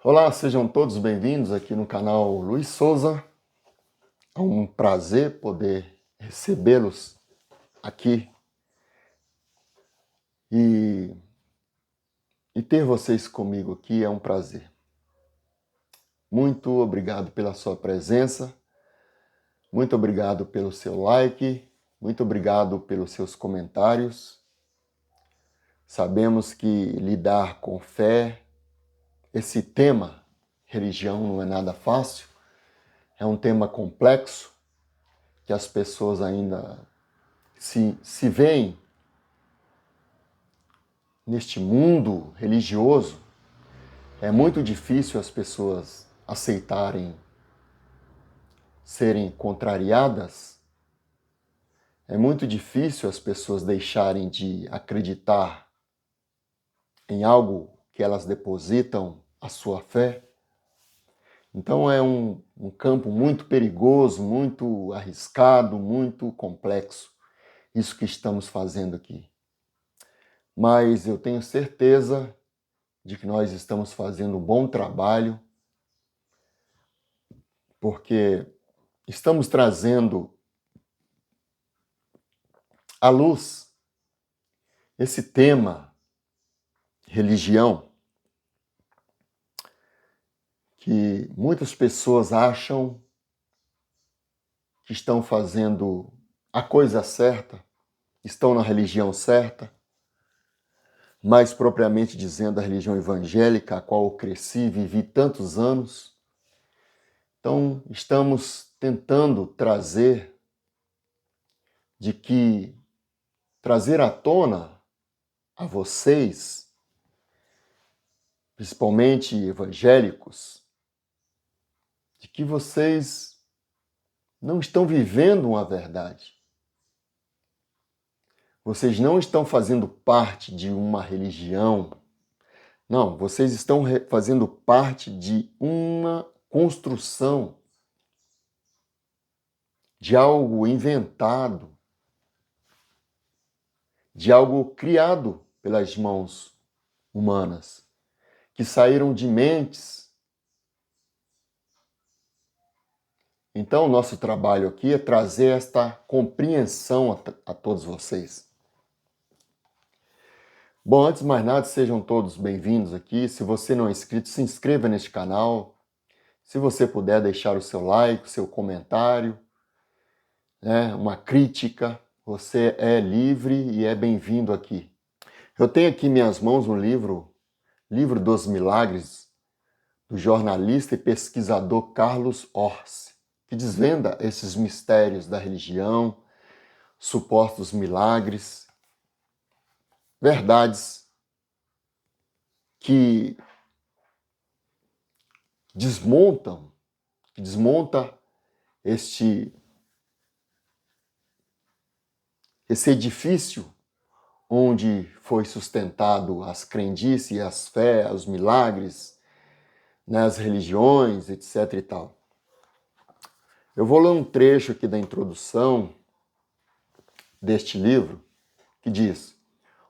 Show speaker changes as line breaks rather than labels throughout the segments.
Olá, sejam todos bem-vindos aqui no canal Luiz Souza. É um prazer poder recebê-los aqui e, ter vocês comigo aqui é um prazer. Muito obrigado pela sua presença, muito obrigado pelo seu like, muito obrigado pelos seus comentários. Sabemos que lidar com fé, esse tema, religião, não é nada fácil, é um tema complexo, que as pessoas ainda se veem neste mundo religioso. É muito difícil as pessoas aceitarem serem contrariadas. É muito difícil as pessoas deixarem de acreditar em algo que elas depositam a sua fé. Então é um campo muito perigoso, muito arriscado, muito complexo, isso que estamos fazendo aqui. Mas eu tenho certeza de que nós estamos fazendo um bom trabalho, porque estamos trazendo à luz esse tema, religião, que muitas pessoas acham que estão fazendo a coisa certa, estão na religião certa, mais propriamente dizendo a religião evangélica, a qual eu cresci e vivi tantos anos. Então, estamos tentando trazer à tona a vocês, principalmente evangélicos, de que vocês não estão vivendo uma verdade. Vocês não estão fazendo parte de uma religião. Não, vocês estão fazendo parte de uma construção, de algo inventado, de algo criado pelas mãos humanas, que saíram de mentes. Então, o nosso trabalho aqui é trazer esta compreensão a todos vocês. Bom, antes de mais nada, sejam todos bem-vindos aqui. Se você não é inscrito, se inscreva neste canal. Se você puder deixar o seu like, o seu comentário, né, uma crítica, você é livre e é bem-vindo aqui. Eu tenho aqui em minhas mãos um livro dos Milagres, do jornalista e pesquisador Carlos Orsi, que desvenda esses mistérios da religião, supostos milagres, verdades que desmonta esse edifício onde foi sustentado as crendices, as fé, os milagres, né, as religiões, etc. e tal. Eu vou ler um trecho aqui da introdução deste livro que diz: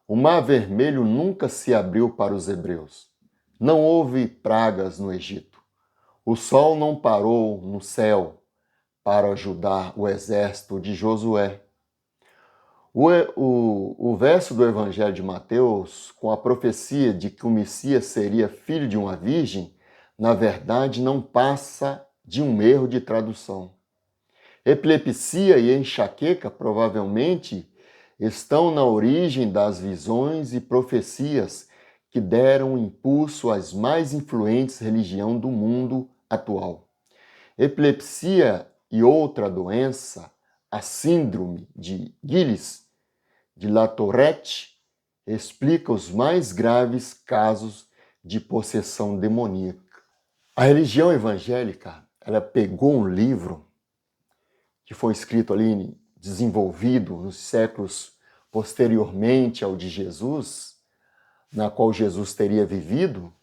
o Mar Vermelho nunca se abriu para os hebreus. Não houve pragas no Egito. O sol não parou no céu para ajudar o exército de Josué. O verso do Evangelho de Mateus, com a profecia de que o Messias seria filho de uma virgem, na verdade não passa de um erro de tradução. Epilepsia e enxaqueca provavelmente estão na origem das visões e profecias que deram impulso às mais influentes religiões do mundo atual. Epilepsia e outra doença, a síndrome de Gilles de La Tourette, explica os mais graves casos de possessão demoníaca. A religião evangélica, ela pegou um livro que foi escrito ali, desenvolvido nos séculos posteriormente ao de Jesus, na qual Jesus teria vivido.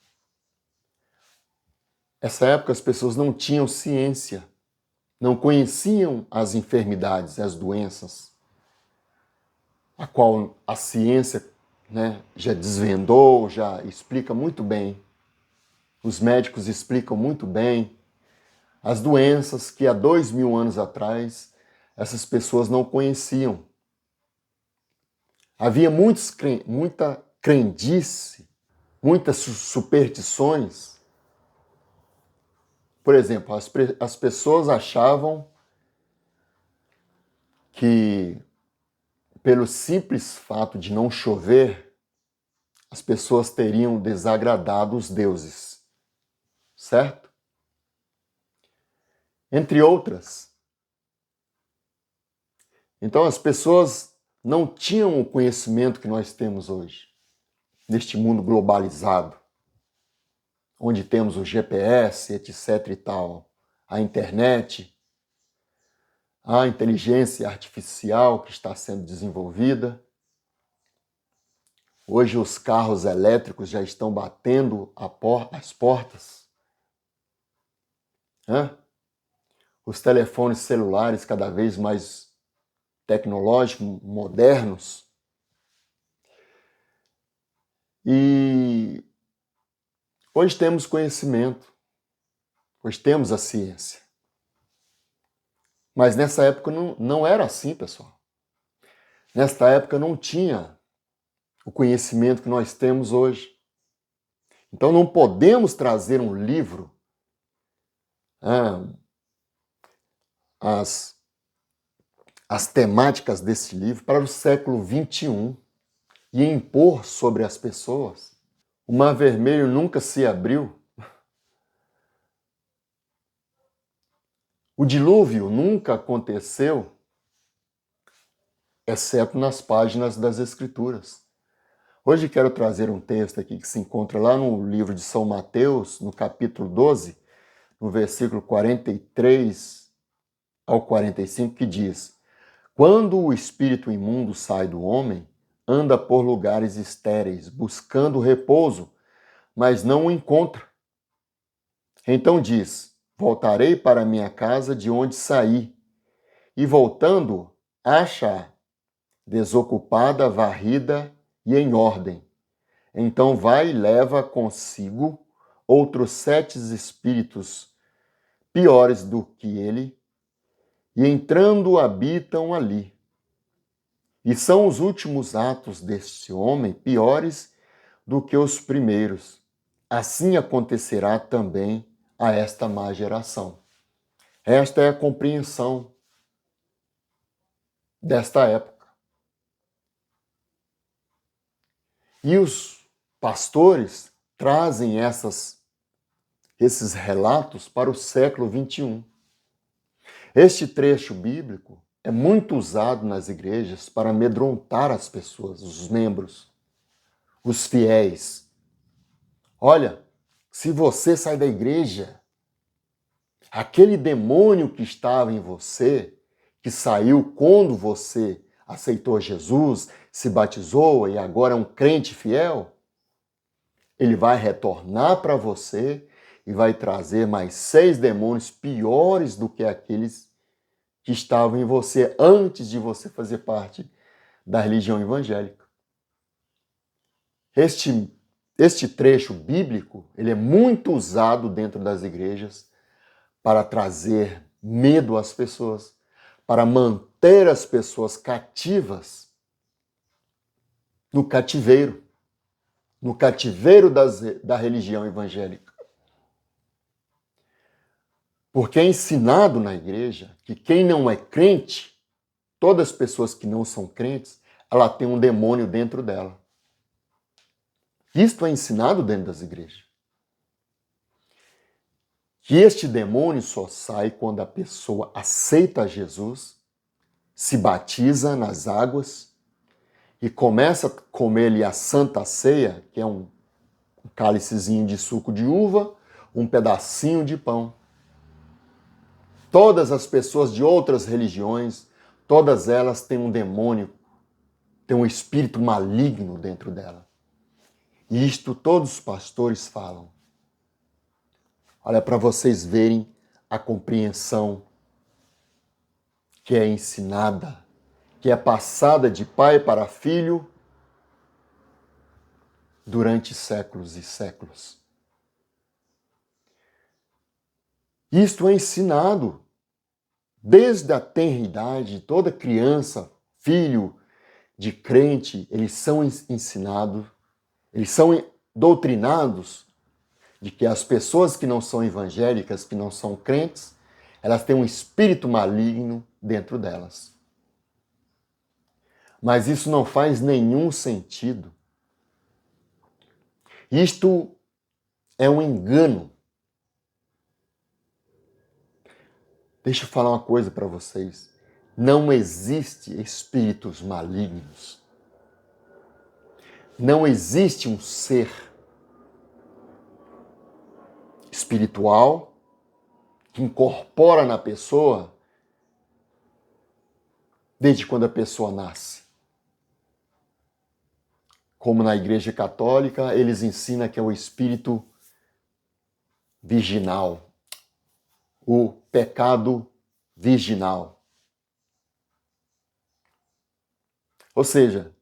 Nessa época as pessoas não tinham ciência, não conheciam as enfermidades, as doenças, a qual a ciência, né, já desvendou, já explica muito bem. Os médicos explicam muito bem as doenças que há 2000 anos atrás essas pessoas não conheciam. Havia muita crendice, muitas superstições. Por exemplo, as pessoas achavam que, pelo simples fato de não chover, as pessoas teriam desagradado os deuses, certo? Entre outras. Então as pessoas não tinham o conhecimento que nós temos hoje, neste mundo globalizado, onde temos o GPS, etc e tal, a internet, a inteligência artificial que está sendo desenvolvida. Hoje os carros elétricos já estão batendo as portas. Os telefones celulares cada vez mais tecnológicos, modernos. E hoje temos conhecimento, hoje temos a ciência. Mas nessa época não era assim, pessoal. Nesta época não tinha o conhecimento que nós temos hoje. Então não podemos trazer um livro, as temáticas desse livro para o século XXI e impor sobre as pessoas. O Mar Vermelho nunca se abriu. O dilúvio nunca aconteceu, exceto nas páginas das Escrituras. Hoje quero trazer um texto aqui que se encontra lá no livro de São Mateus, no capítulo 12, no versículo 43 ao 45, que diz: Quando o espírito imundo sai do homem, anda por lugares estéreis, buscando repouso, mas não o encontra. Então diz: Voltarei para minha casa de onde saí. E voltando, acha desocupada, varrida e em ordem. Então vai e leva consigo outros 7 espíritos piores do que ele, e entrando habitam ali. E são os últimos atos deste homem piores do que os primeiros. Assim acontecerá também a esta má geração. Esta é a compreensão desta época. E os pastores trazem esses relatos para o século XXI. Este trecho bíblico é muito usado nas igrejas para amedrontar as pessoas, os membros, os fiéis. Olha, se você sai da igreja, aquele demônio que estava em você, que saiu quando você aceitou Jesus, se batizou e agora é um crente fiel, ele vai retornar para você e vai trazer mais 6 demônios piores do que aqueles que estavam em você antes de você fazer parte da religião evangélica. Este trecho bíblico, ele é muito usado dentro das igrejas para trazer medo às pessoas, para manter as pessoas cativas no cativeiro da religião evangélica. Porque é ensinado na igreja que quem não é crente, todas as pessoas que não são crentes, ela tem um demônio dentro dela. Isto é ensinado dentro das igrejas. Que este demônio só sai quando a pessoa aceita Jesus, se batiza nas águas e começa a comer-lhe a Santa Ceia, que é um cálicezinho de suco de uva, um pedacinho de pão. Todas as pessoas de outras religiões, todas elas têm um demônio, têm um espírito maligno dentro dela. E isto todos os pastores falam. Olha, para vocês verem a compreensão que é ensinada, que é passada de pai para filho durante séculos e séculos. Isto é ensinado desde a tenra idade. Toda criança, filho de crente, eles são ensinados, eles são doutrinados de que as pessoas que não são evangélicas, que não são crentes, elas têm um espírito maligno dentro delas. Mas isso não faz nenhum sentido. Isto é um engano. Deixa eu falar uma coisa para vocês. Não existe espíritos malignos. Não existe um ser espiritual que incorpora na pessoa desde quando a pessoa nasce. Como na Igreja Católica, eles ensinam que é o espírito virginal, o pecado virginal. Ou seja,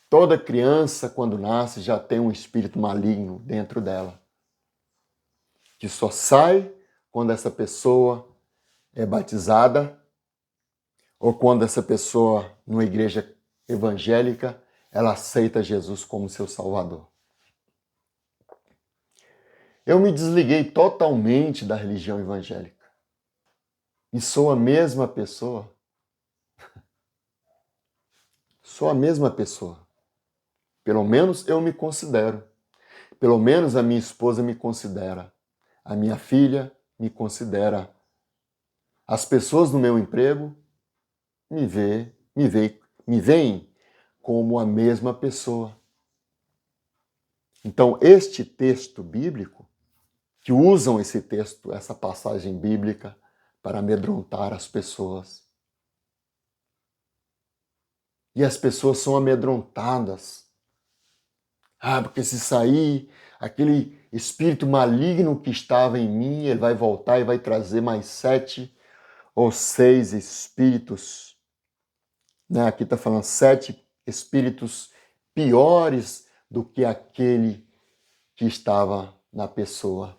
toda criança, quando nasce, já tem um espírito maligno dentro dela, que só sai quando essa pessoa é batizada ou quando essa pessoa, numa igreja evangélica, ela aceita Jesus como seu Salvador. Eu me desliguei totalmente da religião evangélica e sou a mesma pessoa. Sou a mesma pessoa. Pelo menos eu me considero. Pelo menos a minha esposa me considera. A minha filha me considera. As pessoas no meu emprego me veem como a mesma pessoa. Então, este texto bíblico, que usam esse texto, essa passagem bíblica, para amedrontar as pessoas. E as pessoas são amedrontadas. Porque se sair, aquele espírito maligno que estava em mim, ele vai voltar e vai trazer mais 7 ou 6 espíritos. Aqui está falando 7 espíritos piores do que aquele que estava na pessoa.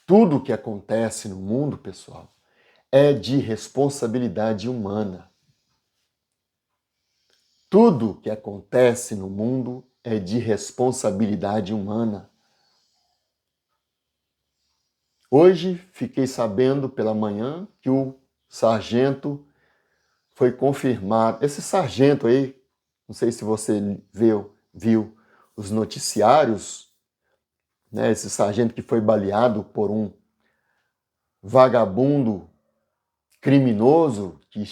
Tudo que acontece no mundo, pessoal, é de responsabilidade humana. Tudo que acontece no mundo é de responsabilidade humana. Hoje fiquei sabendo pela manhã que o sargento foi confirmado. Esse sargento aí, não sei se você viu os noticiários, né? Esse sargento que foi baleado por um vagabundo criminoso que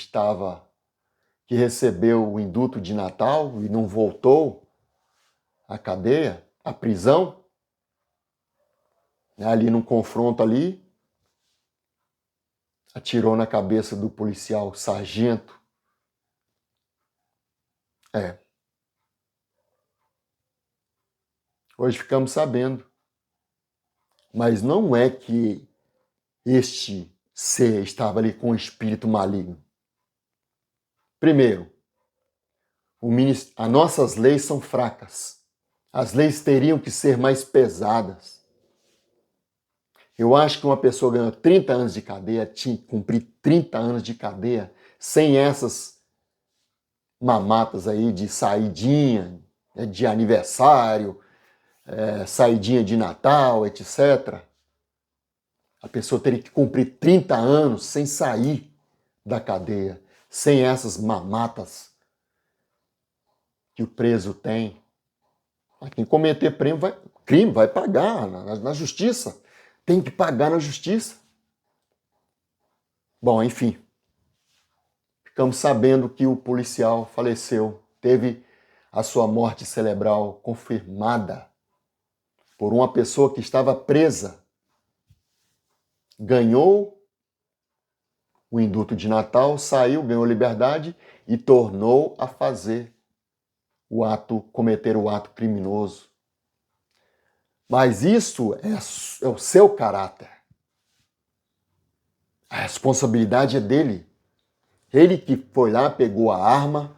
recebeu o induto de Natal e não voltou à cadeia, à prisão, ali num confronto ali, atirou na cabeça do policial sargento. Hoje ficamos sabendo. Mas não é que este ser estava ali com um espírito maligno. Primeiro, as nossas leis são fracas. As leis teriam que ser mais pesadas. Eu acho que uma pessoa ganhou 30 anos de cadeia, tinha que cumprir 30 anos de cadeia, sem essas mamatas aí de saidinha, de aniversário, saidinha de Natal, etc. A pessoa teria que cumprir 30 anos sem sair da cadeia, sem essas mamatas que o preso tem. Quem cometer crime vai pagar na justiça. Tem que pagar na justiça. Bom, enfim. Ficamos sabendo que o policial faleceu, teve a sua morte cerebral confirmada por uma pessoa que estava presa. Ganhou o induto de Natal, saiu, ganhou liberdade e tornou a fazer cometer o ato criminoso. Mas isso é o seu caráter. A responsabilidade é dele. Ele que foi lá, pegou a arma,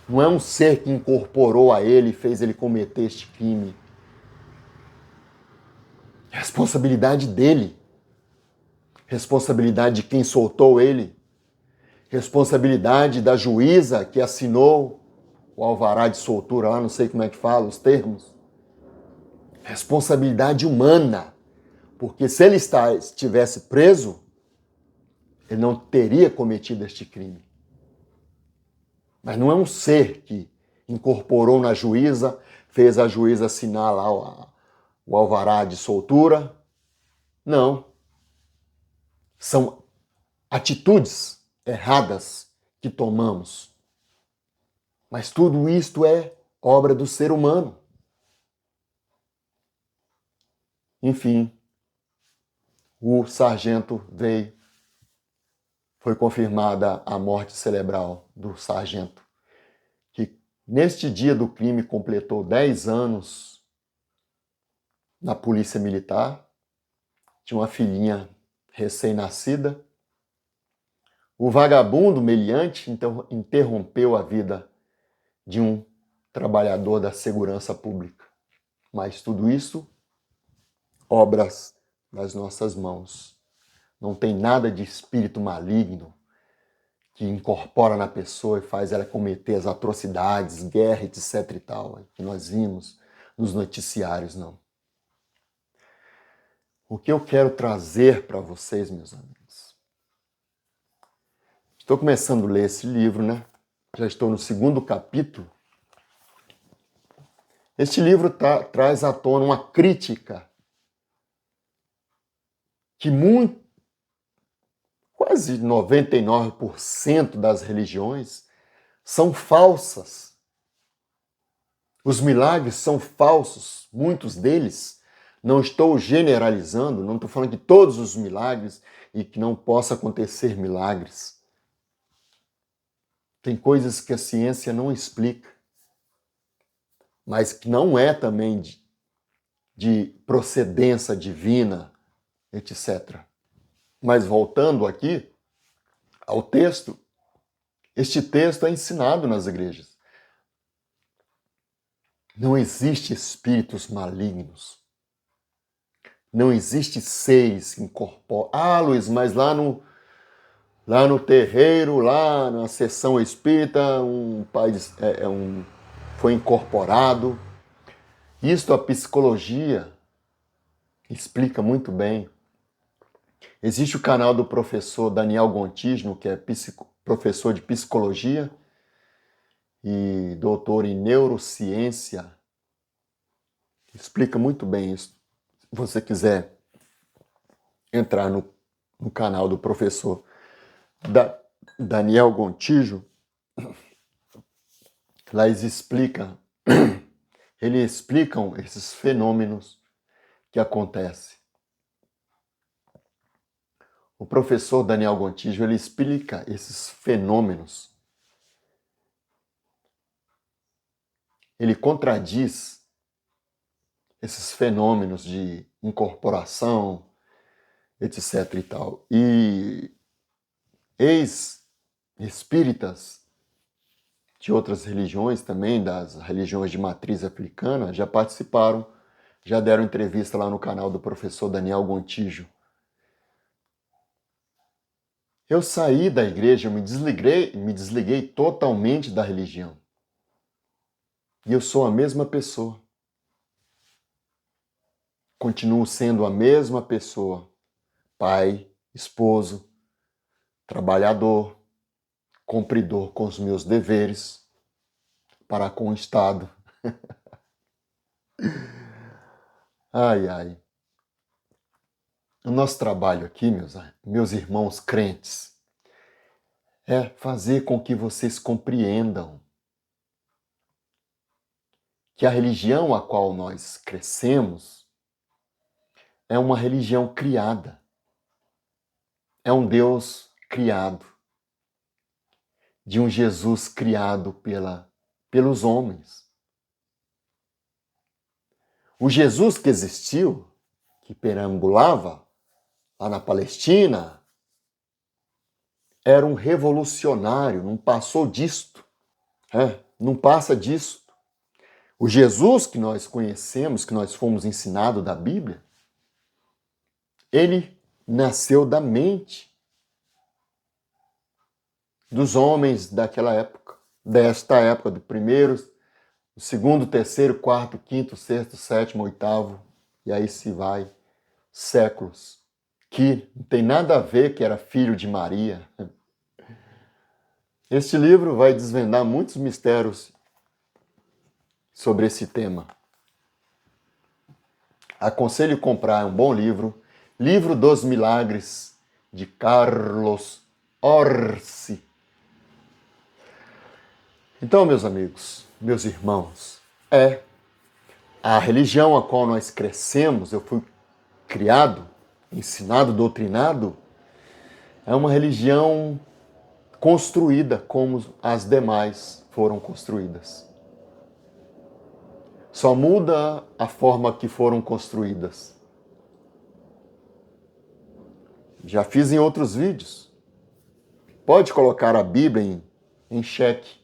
não é um ser que incorporou a ele e fez ele cometer este crime. Responsabilidade dele. Responsabilidade de quem soltou ele. Responsabilidade da juíza que assinou o alvará de soltura lá, não sei como é que fala os termos. Responsabilidade humana. Porque se ele estivesse preso, ele não teria cometido este crime. Mas não é um ser que incorporou na juíza, fez a juíza assinar lá o alvará de soltura. Não. São atitudes erradas que tomamos. Mas tudo isto é obra do ser humano. Enfim, o sargento veio. Foi confirmada a morte cerebral do sargento, que neste dia do crime completou 10 anos na polícia militar, tinha uma filhinha recém-nascida. O vagabundo meliante interrompeu a vida de um trabalhador da segurança pública. Mas tudo isso, obras das nossas mãos. Não tem nada de espírito maligno que incorpora na pessoa e faz ela cometer as atrocidades, guerra, etc e tal, que nós vimos nos noticiários, não. O que eu quero trazer para vocês, meus amigos? Estou começando a ler esse livro, né? Já estou no 2º capítulo. Este livro traz à tona uma crítica que quase 99% das religiões são falsas. Os milagres são falsos, muitos deles. Não estou generalizando, não estou falando de todos os milagres e que não possa acontecer milagres. Tem coisas que a ciência não explica, mas que não é também de procedência divina, etc. Mas voltando aqui ao texto, este texto é ensinado nas igrejas. Não existe espíritos malignos. Não existe seres incorpóreos. Ah, Luiz, mas lá no terreiro, lá na sessão espírita, foi incorporado. Isto a psicologia explica muito bem. Existe o canal do professor Daniel Gontijo, que é professor de psicologia e doutor em neurociência. Explica muito bem isso. Se você quiser entrar no canal do professor Daniel Gontijo, lá eles explicam esses fenômenos que acontecem. O professor Daniel Gontijo, ele explica esses fenômenos. Ele contradiz esses fenômenos de incorporação, etc e tal. E ex-espíritas de outras religiões também, das religiões de matriz africana, já participaram, já deram entrevista lá no canal do professor Daniel Gontijo. Eu saí da igreja, eu me desliguei totalmente da religião. E eu sou a mesma pessoa. Continuo sendo a mesma pessoa. Pai, esposo, trabalhador, cumpridor com os meus deveres para com o Estado. Ai, ai. O nosso trabalho aqui, meus irmãos crentes, é fazer com que vocês compreendam que a religião a qual nós crescemos é uma religião criada. É um Deus criado. De um Jesus criado pelos homens. O Jesus que existiu, que perambulava lá na Palestina, era um revolucionário, não passou disto. Não passa disso. O Jesus que nós conhecemos, que nós fomos ensinados da Bíblia, Ele nasceu da mente dos homens daquela época, desta época, do primeiro, do segundo, terceiro, quarto, quinto, sexto, sétimo, oitavo, e aí se vai séculos, que não tem nada a ver que era filho de Maria. Este livro vai desvendar muitos mistérios sobre esse tema. Aconselho comprar um bom livro, Livro dos Milagres, de Carlos Orsi. Então, meus amigos, meus irmãos, a religião a qual nós crescemos, eu fui criado, ensinado, doutrinado, é uma religião construída como as demais foram construídas. Só muda a forma que foram construídas. Já fiz em outros vídeos. Pode colocar a Bíblia em xeque.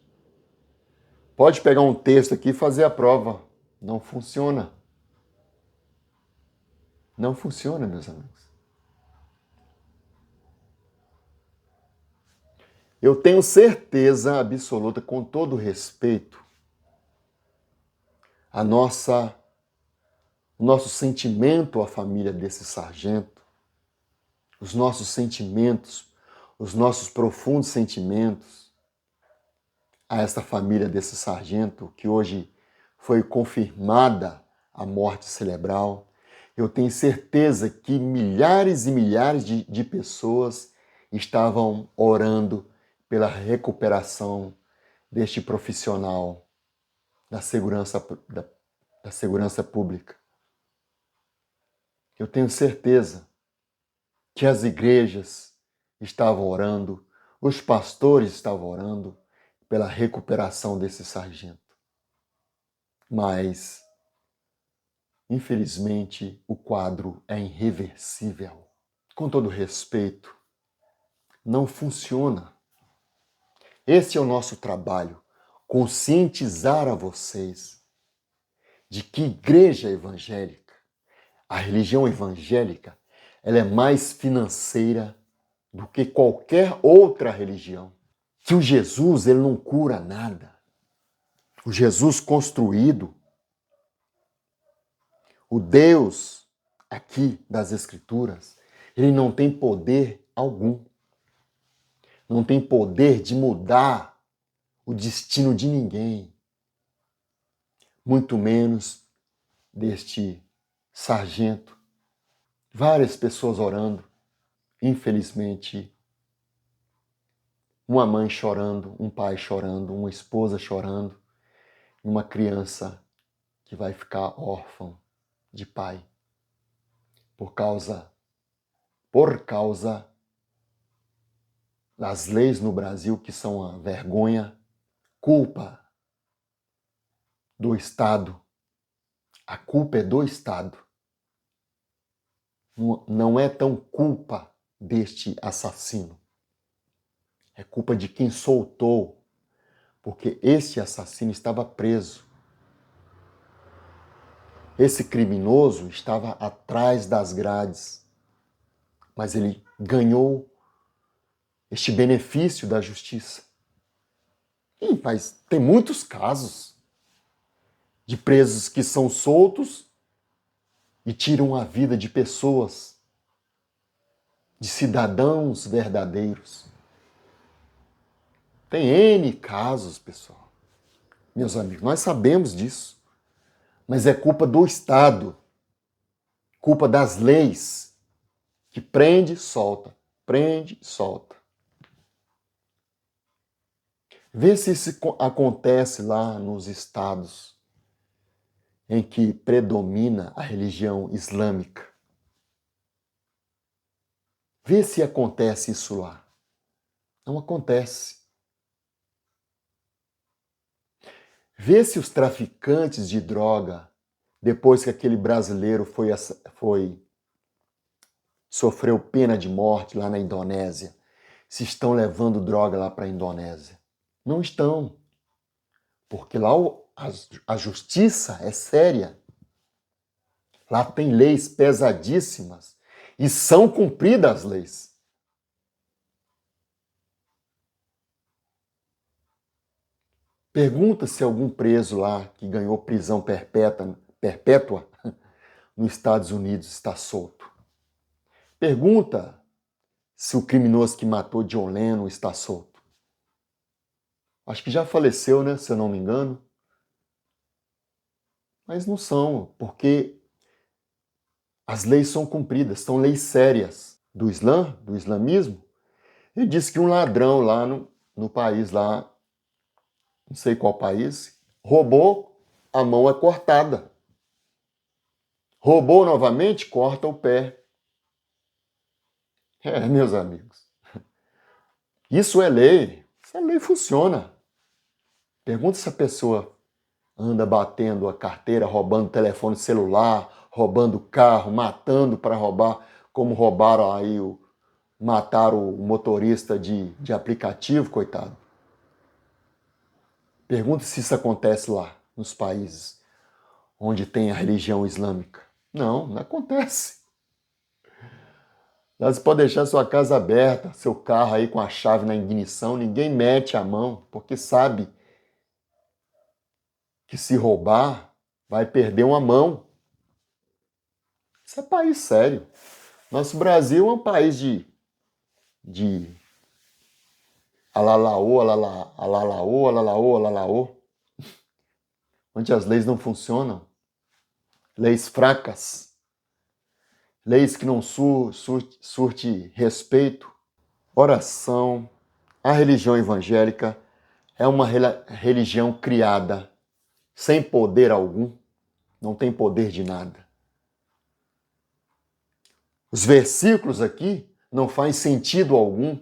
Pode pegar um texto aqui e fazer a prova. Não funciona. Não funciona, meus amigos. Eu tenho certeza absoluta, com todo respeito, o nosso sentimento à família desse sargento, os nossos sentimentos, os nossos profundos sentimentos a esta família desse sargento, que hoje foi confirmada a morte cerebral. Eu tenho certeza que milhares e milhares de pessoas estavam orando pela recuperação deste profissional da segurança pública. Eu tenho certeza que as igrejas estavam orando, os pastores estavam orando pela recuperação desse sargento. Mas, infelizmente, o quadro é irreversível. Com todo respeito, não funciona. Esse é o nosso trabalho, conscientizar a vocês de que igreja evangélica, a religião evangélica, ela é mais financeira do que qualquer outra religião. Que o Jesus, ele não cura nada. O Jesus construído, o Deus aqui das Escrituras, ele não tem poder algum. Não tem poder de mudar o destino de ninguém. Muito menos deste sargento. Várias pessoas orando. Infelizmente, uma mãe chorando, um pai chorando, uma esposa chorando, uma criança que vai ficar órfã de pai por causa das leis no Brasil que são a vergonha, culpa do Estado. A culpa é do Estado. Não é tão culpa deste assassino. É culpa de quem soltou, porque esse assassino estava preso. Esse criminoso estava atrás das grades, mas ele ganhou este benefício da justiça. Mas tem muitos casos de presos que são soltos e tiram a vida de pessoas, de cidadãos verdadeiros. Tem N casos, pessoal. Meus amigos, nós sabemos disso. Mas é culpa do Estado, culpa das leis, que prende, solta, prende, solta. Vê se isso acontece lá nos estados em que predomina a religião islâmica. Vê se acontece isso lá. Não acontece. Vê se os traficantes de droga, depois que aquele brasileiro sofreu pena de morte lá na Indonésia, se estão levando droga lá para a Indonésia. Não estão. Porque lá a justiça é séria. Lá tem leis pesadíssimas E são cumpridas as leis. Pergunta se algum preso lá que ganhou prisão perpétua nos Estados Unidos está solto. Pergunta se o criminoso que matou John Lennon está solto. Acho que já faleceu, né? Se eu não me engano. Mas não são, porque as leis são cumpridas, são leis sérias do Islã, do islamismo. Ele disse que um ladrão lá no país, lá, não sei qual país, roubou, a mão é cortada. Roubou novamente, corta o pé. Meus amigos, isso é lei. Essa lei funciona. Pergunta se a pessoa anda batendo a carteira, roubando telefone celular, roubando carro, matando para roubar, como roubaram aí, mataram o motorista de aplicativo, coitado. Pergunta se isso acontece lá, nos países onde tem a religião islâmica. Não, não acontece. Você pode deixar sua casa aberta, seu carro aí com a chave na ignição, ninguém mete a mão, porque sabe que se roubar, vai perder uma mão. Isso é país sério. Nosso Brasil é um país de alalaô, alalaô, alalaô, alalaô, onde as leis não funcionam. Leis fracas. Leis que não surte respeito. Oração. A religião evangélica é uma religião criada sem poder algum. Não tem poder de nada. Os versículos aqui não fazem sentido algum.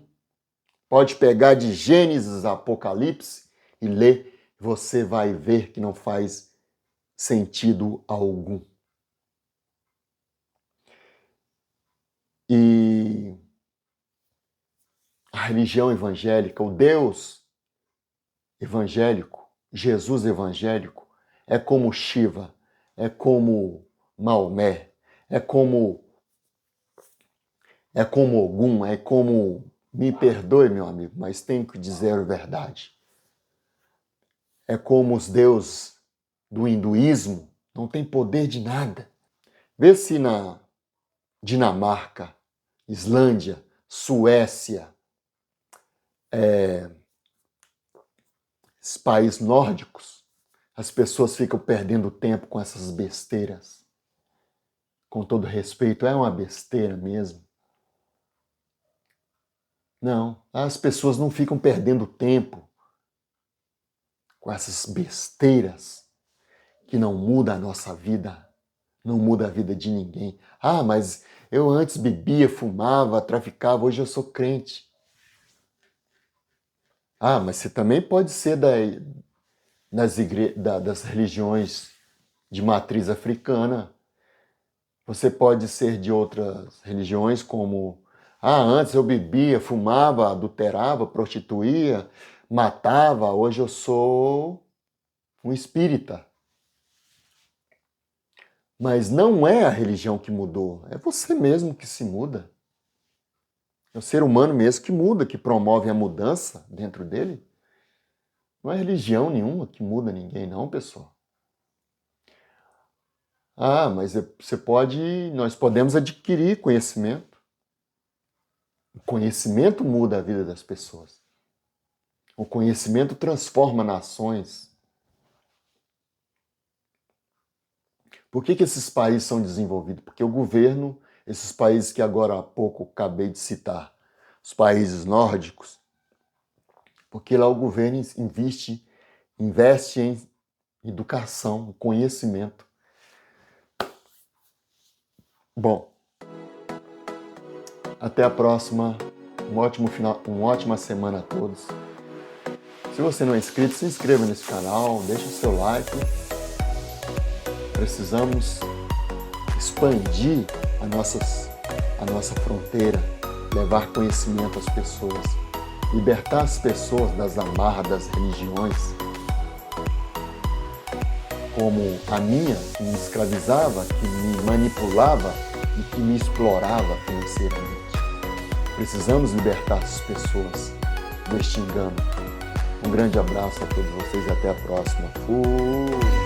Pode pegar de Gênesis a Apocalipse e ler, você vai ver que não faz sentido algum. E a religião evangélica, o Deus evangélico, Jesus evangélico, é como Shiva, é como Maomé, é como Ogum, é como... Me perdoe, meu amigo, mas tenho que dizer a verdade. É como os deuses do hinduísmo, não tem poder de nada. Vê se na Dinamarca, Islândia, Suécia, esses países nórdicos, as pessoas ficam perdendo tempo com essas besteiras. Com todo respeito, é uma besteira mesmo. Não, as pessoas não ficam perdendo tempo com essas besteiras que não mudam a nossa vida, não muda a vida de ninguém. Ah, mas eu antes bebia, fumava, traficava, hoje eu sou crente. Ah, mas você também pode ser das religiões de matriz africana. Você pode ser de outras religiões como... Ah, antes eu bebia, fumava, adulterava, prostituía, matava, hoje eu sou um espírita. Mas não é a religião que mudou, é você mesmo que se muda. É o ser humano mesmo que muda, que promove a mudança dentro dele. Não é religião nenhuma que muda ninguém, não, pessoal. Ah, mas nós podemos adquirir conhecimento. O conhecimento muda a vida das pessoas. O conhecimento transforma nações. Por que esses países são desenvolvidos? Porque o governo, esses países que agora há pouco acabei de citar, os países nórdicos, porque lá o governo investe em educação, conhecimento. Bom, até a próxima. Uma ótima semana a todos. Se você não é inscrito, se inscreva nesse canal, deixe o seu like. Precisamos expandir a nossa fronteira, levar conhecimento às pessoas, libertar as pessoas das amarras das religiões, como a minha, que me escravizava, que me manipulava, e que me explorava financeiramente. Precisamos libertar as pessoas deste engano. Um grande abraço a todos vocês e até a próxima. Fui!